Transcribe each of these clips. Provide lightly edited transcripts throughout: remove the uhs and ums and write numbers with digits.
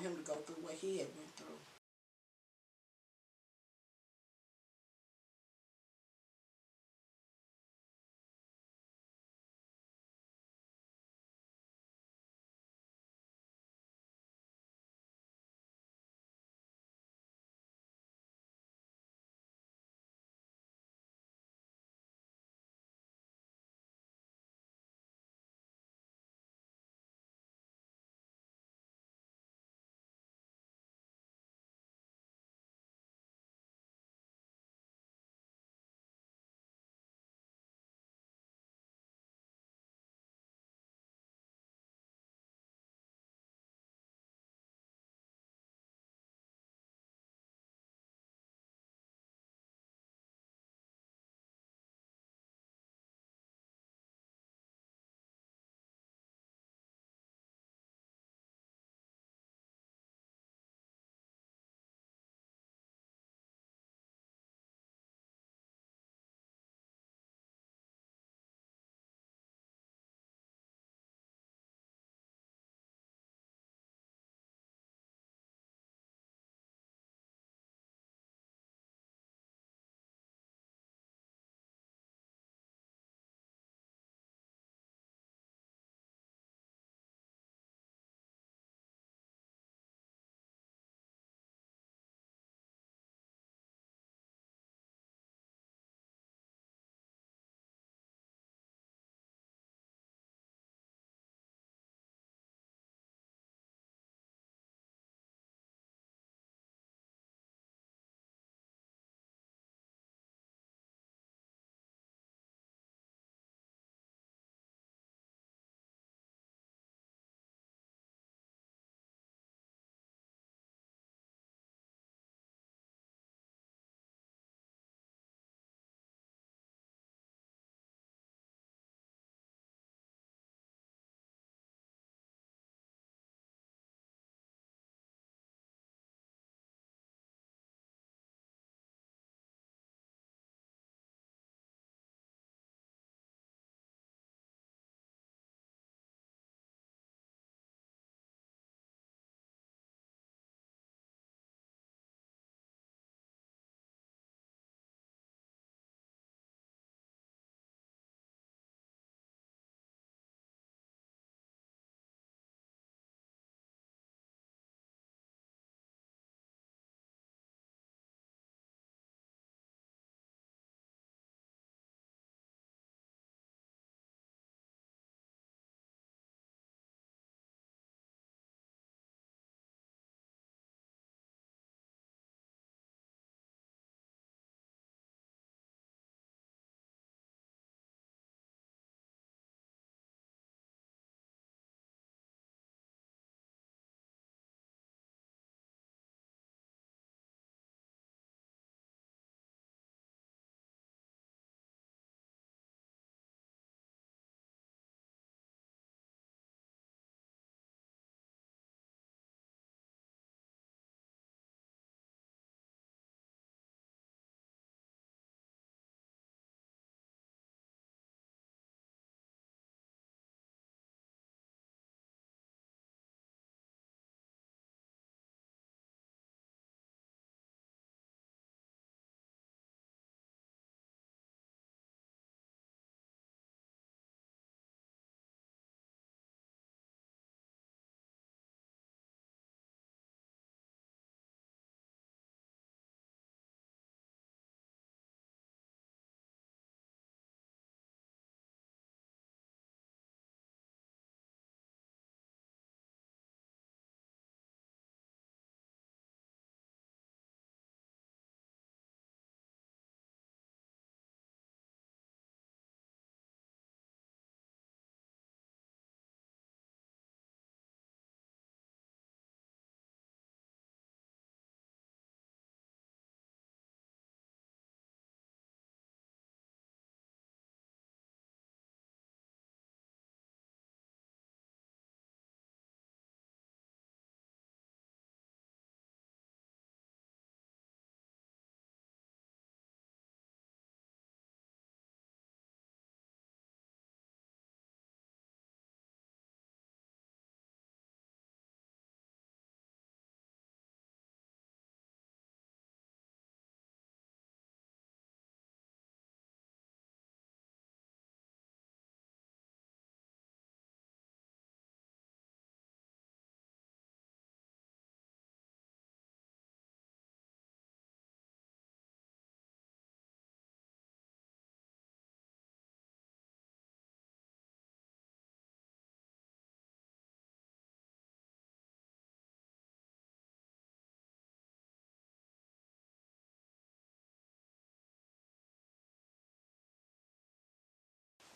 him to go through what he had went through.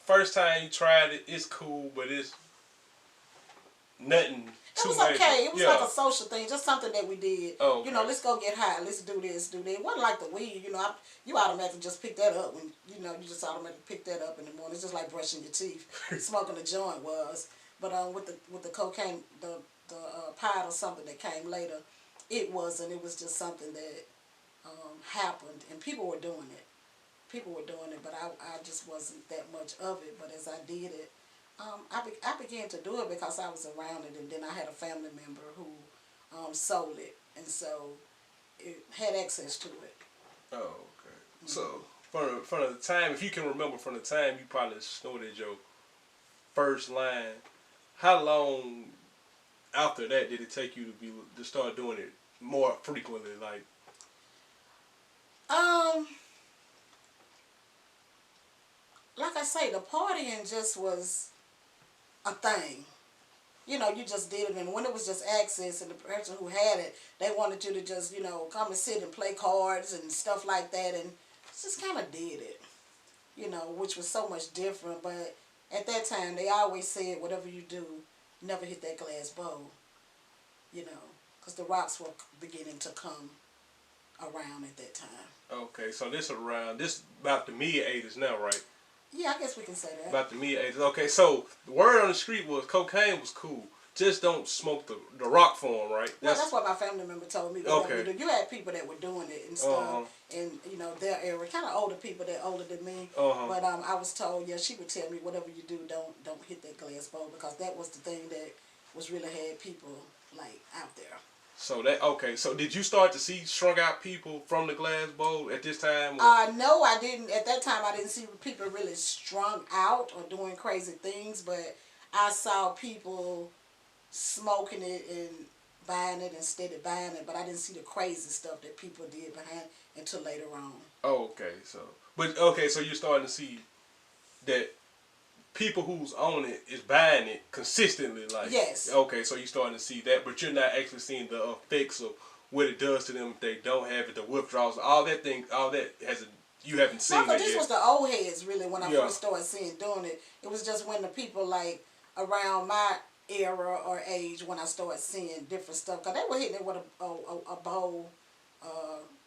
first time you tried it, it's cool, but it's nothing too It was major. okay. It was Yeah. like a social thing, just something that we did. Oh, okay. You know, let's go get high. Let's do this, do that. It wasn't like the weed. You know, you automatically just pick that up when you just automatically pick that up in the morning. It's just like brushing your teeth. Smoking a joint was, but with the cocaine, the pot or something that came later, it wasn't. It was just something that happened, and people were doing it. People were doing it, but I just wasn't that much of it. But as I did it, I began to do it because I was around it, and then I had a family member who sold it, and so it had access to it. Oh, okay. So from the time, if you can remember, from the time you probably snorted your first line, how long after that did it take you to start doing it more frequently? Like, Like I say, the partying just was a thing. You know, you just did it, and when it was just access, and the person who had it, they wanted you to just, come and sit and play cards and stuff like that, and just kind of did it, which was so much different. But at that time, they always said, whatever you do, never hit that glass bowl, because the rocks were beginning to come around at that time. okay, so this about the mid 80s now, right? Yeah, I guess we can say that. About the mid 80s. Okay, so the word on the street was cocaine was cool. Just don't smoke the rock form, right? That's what my family member told me. Okay. You had people that were doing it and stuff, and their era, kind of older people that older than me. But I was told, yeah, she would tell me, whatever you do, don't hit that glass bowl, because that was the thing that was really had people like out there. So so did you start to see strung out people from the glass bowl at this time? No, I didn't. At that time, I didn't see people really strung out or doing crazy things, but I saw people smoking it and buying it and steady buying it, but I didn't see the crazy stuff that people did behind until later on. Oh, okay. So you're starting to see that people who's on it is buying it consistently, like, yes. Okay, so you're starting to see that, but you're not actually seeing the effects of what it does to them if they don't have it, the withdrawals, all that you haven't seen. No, this was the old heads really when I Yeah. first started seeing doing it. It was just when the people like around my era or age when I started seeing different stuff, because they were hitting it with a bowl.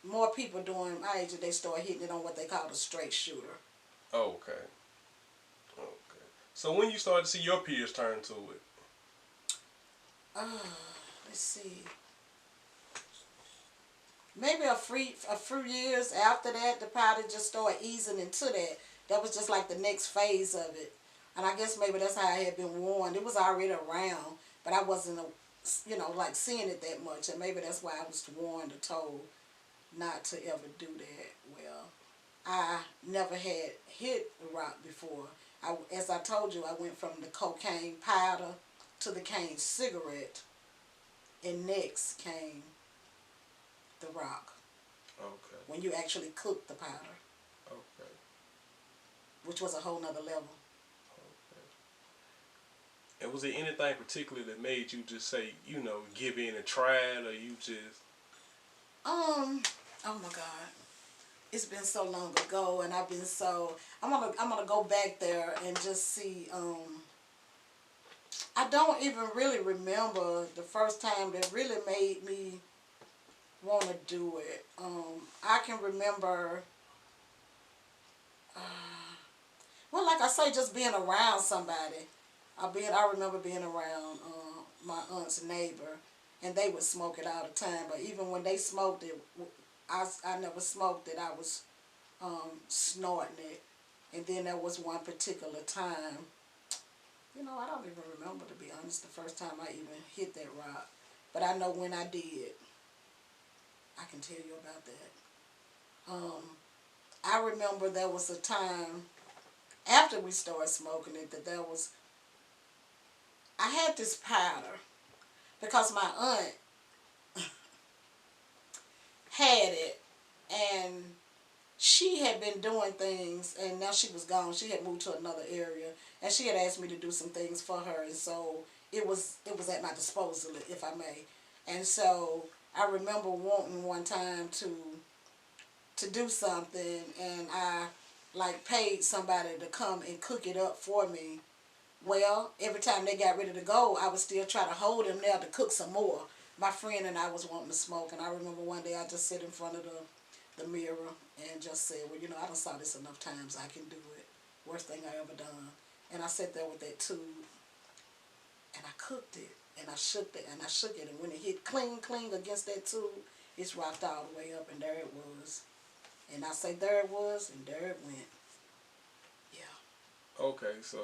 More people during my age, they started hitting it on what they call a straight shooter. Oh, okay. So when you started to see your peers turn to it? Let's see. Maybe a few years after that, the powder just started easing into that. That was just like the next phase of it. And I guess maybe that's how I had been warned. It was already around, but I wasn't, like seeing it that much. And maybe that's why I was warned or told not to ever do that. Well, I never had hit rock before. As I told you, I went from the cocaine powder to the cane cigarette, and next came the rock. Okay. When you actually cook the powder. Okay. Which was a whole nother level. Okay. And was there anything particular that made you just say, give in and try it, or you just? Oh my God. It's been so long ago, and I've been so. I'm gonna go back there and just see. I don't even really remember the first time that really made me want to do it. I can remember. Well, like I say, just being around somebody. I remember being around my aunt's neighbor, and they would smoke it all the time. But even when they smoked it, I never smoked it. I was snorting it. And then there was one particular time, I don't even remember, to be honest, the first time I even hit that rock. But I know when I did, I can tell you about that. I remember there was a time after we started smoking it that I had this powder because my aunt had it, and she had been doing things, and now she was gone. She had moved to another area, and she had asked me to do some things for her, and so it was at my disposal, if I may. And so I remember wanting one time to do something, and I like paid somebody to come and cook it up for me. Well, every time they got ready to go, I would still try to hold them there to cook some more. My friend and I was wanting to smoke, and I remember one day I just sit in front of the mirror and just said, well, I done saw this enough times, I can do it. Worst thing I ever done. And I sat there with that tube, and I cooked it, and I shook it, and when it hit cling against that tube, it's rocked all the way up, and there it was. And I say there it was, and there it went. Yeah. Okay, so,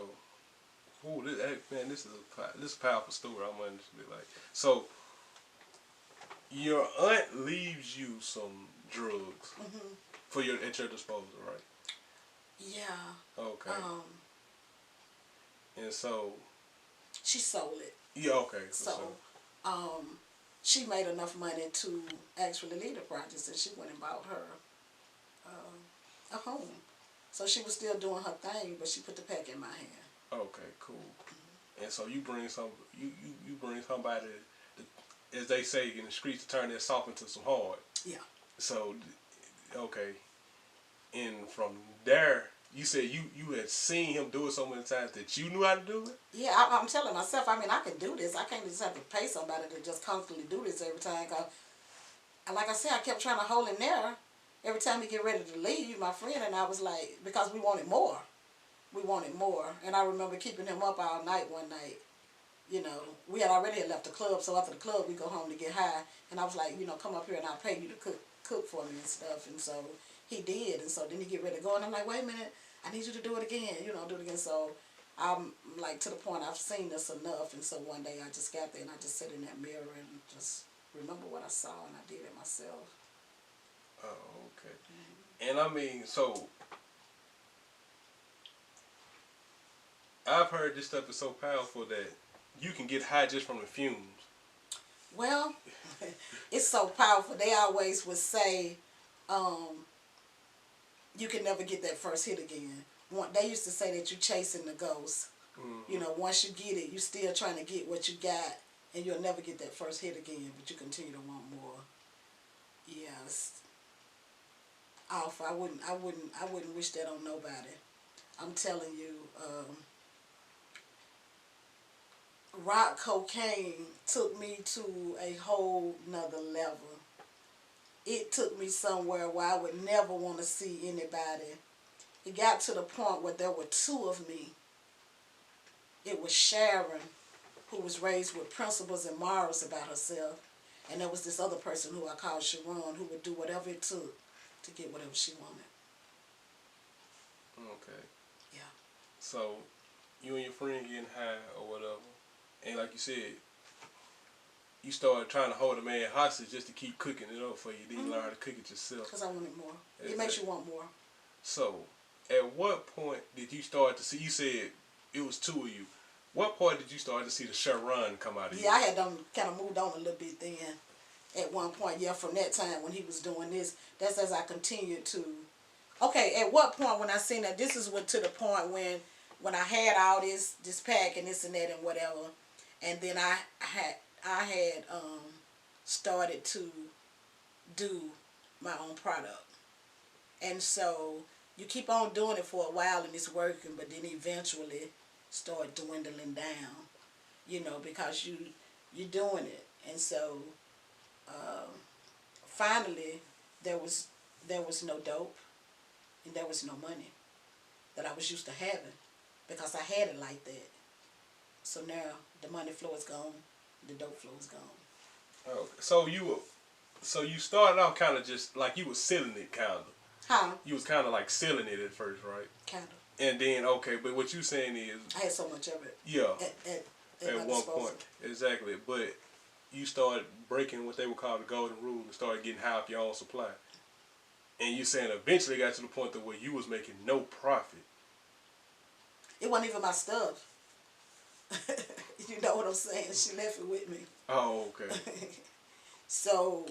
this is a powerful story. I'm gonna be like, so your aunt leaves you some drugs for at your disposal, right? Yeah. Okay. And so she sold it. Yeah. Okay. So, she made enough money to actually leave the projects, and she went and bought her a home. So she was still doing her thing, but she put the pack in my hand. Okay, cool. And so you bring you bring somebody, as they say in the streets, to turn their soft into some hard. Yeah. So, okay. And from there, you said you had seen him do it so many times that you knew how to do it? Yeah, I'm telling myself, I can do this. I can't just have to pay somebody to just constantly do this every time. Cause, like I said, I kept trying to hold him there. Every time he get ready to leave, my friend and I was like, because we wanted more. We wanted more. And I remember keeping him up all night one night. We had already left the club, so after the club, we go home to get high. And I was like, come up here and I'll pay you to cook for me and stuff. And so he did. And so then he get ready to go, and I'm like, wait a minute, I need you to do it again. Do it again. So I'm like, to the point I've seen this enough. And so one day I just got there and I just sat in that mirror and just remember what I saw, and I did it myself. Oh, okay. And I mean, so I've heard this stuff is so powerful that you can get high just from the fumes. Well, it's so powerful. They always would say, you can never get that first hit again. They used to say that you're chasing the ghost. Mm-hmm. Once you get it, you're still trying to get what you got, and you'll never get that first hit again, but you continue to want more. Yes. Awful. I wouldn't wish that on nobody. I'm telling you, rock cocaine took me to a whole nother level. It took me somewhere where I would never want to see anybody. It got to the point where there were two of me. It was Sharon, who was raised with principles and morals about herself, and there was this other person who I called Sharon, who would do whatever it took to get whatever she wanted. Okay. Yeah. So, you and your friend getting high or whatever, and like you said, you started trying to hold a man hostage just to keep cooking it up for you. Then you learn how to cook it yourself. Because I wanted more. It makes you want more. So, at what point did you start to see, you said it was two of you. What point did you start to see the Sharon come out of you? Yeah, I had done kind of moved on a little bit then. At one point, yeah, from that time when he was doing this, that's as I continued to. Okay, at what point when I seen that, this is what to the point when I had all this pack and this and that and whatever, and then I had started to do my own product, and so you keep on doing it for a while and it's working, but then eventually start dwindling down, because you're doing it, and so. Finally, there was no dope, and there was no money that I was used to having, because I had it like that. So now the money flow is gone, the dope flow is gone. Okay. So you started out kind of just like you was selling it, kind of. Huh? You was kind of like selling it at first, right? Kind of. And then but what you saying is I had so much of it. Yeah. At one point, exactly, but. You started breaking what they would call the golden rule and started getting high off your own supply. And you saying eventually got to the point where you was making no profit. It wasn't even my stuff. You know what I'm saying? She left it with me. Oh, okay. So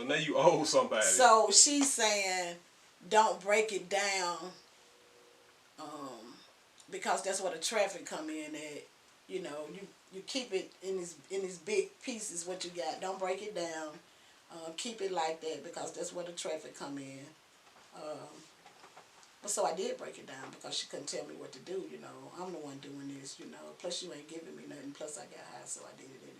now you owe somebody. So she's saying, don't break it down, because that's where the traffic come in at. You keep it in these big pieces, what you got. Don't break it down. Keep it like that, because that's where the traffic come in. But so I did break it down because she couldn't tell me what to do, you know. I'm the one doing this, you know. Plus you ain't giving me nothing. Plus I got high, so I did it anyway.